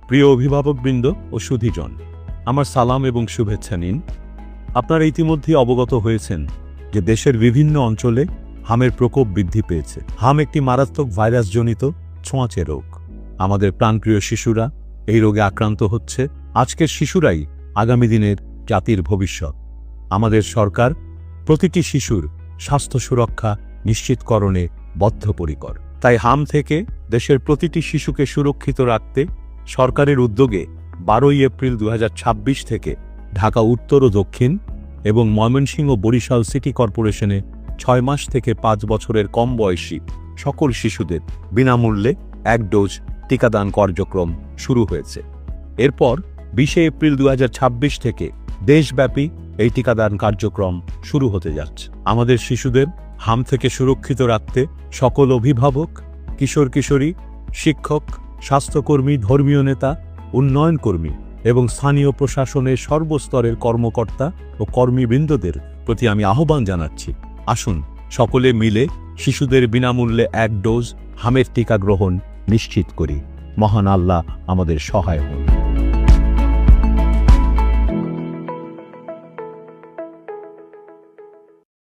প্রিয় অভিভাবকবৃন্দ ও সুধীজন, আমার সালাম এবং শুভেচ্ছা নিন। আপনারা ইতিমধ্যে অবগত হয়েছেন যে দেশের বিভিন্ন অঞ্চলে হামের প্রকোপ বৃদ্ধি পেয়েছে। হাম একটি মারাত্মক ভাইরাসজনিত ছোঁয়াচে রোগ। আমাদের প্রাণপ্রিয় শিশুরা এই রোগে আক্রান্ত হচ্ছে। আজকের শিশুরাই আগামী দিনের জাতির ভবিষ্যৎ। আমাদের সরকার প্রতিটি শিশুর স্বাস্থ্য সুরক্ষা নিশ্চিতকরণে বদ্ধপরিকর। তাই হাম থেকে দেশের প্রতিটি শিশুকে সুরক্ষিত রাখতে সরকারের উদ্যোগে 12 এপ্রিল 2026 থেকে ঢাকা উত্তর ও দক্ষিণ এবং ময়মনসিংহ ও বরিশাল সিটি কর্পোরেশনে 6 মাস থেকে 5 বছরের কম বয়সী সকল শিশুদের বিনামূল্যে 1 ডোজ টিকাদান কার্যক্রম শুরু হয়েছে। এরপর 20 এপ্রিল 2026 থেকে দেশব্যাপী এই টিকাদান কার্যক্রম শুরু হতে যাচ্ছে। আমাদের শিশুদের হাম থেকে সুরক্ষিত রাখতে সকল অভিভাবক, কিশোর কিশোরী, শিক্ষক, স্বাস্থ্যকর্মী, ধর্মীয় নেতা, উন্নয়ন কর্মী এবং স্থানীয় প্রশাসনের সর্বস্তরের কর্মকর্তা ও কর্মীবৃন্দদের প্রতি আমি আহ্বান জানাচ্ছি, আসুন সকলে মিলে শিশুদের বিনামূল্যে 1 ডোজ হামের টিকা গ্রহণ নিশ্চিত করি। মহান আল্লাহ আমাদের সহায় হন।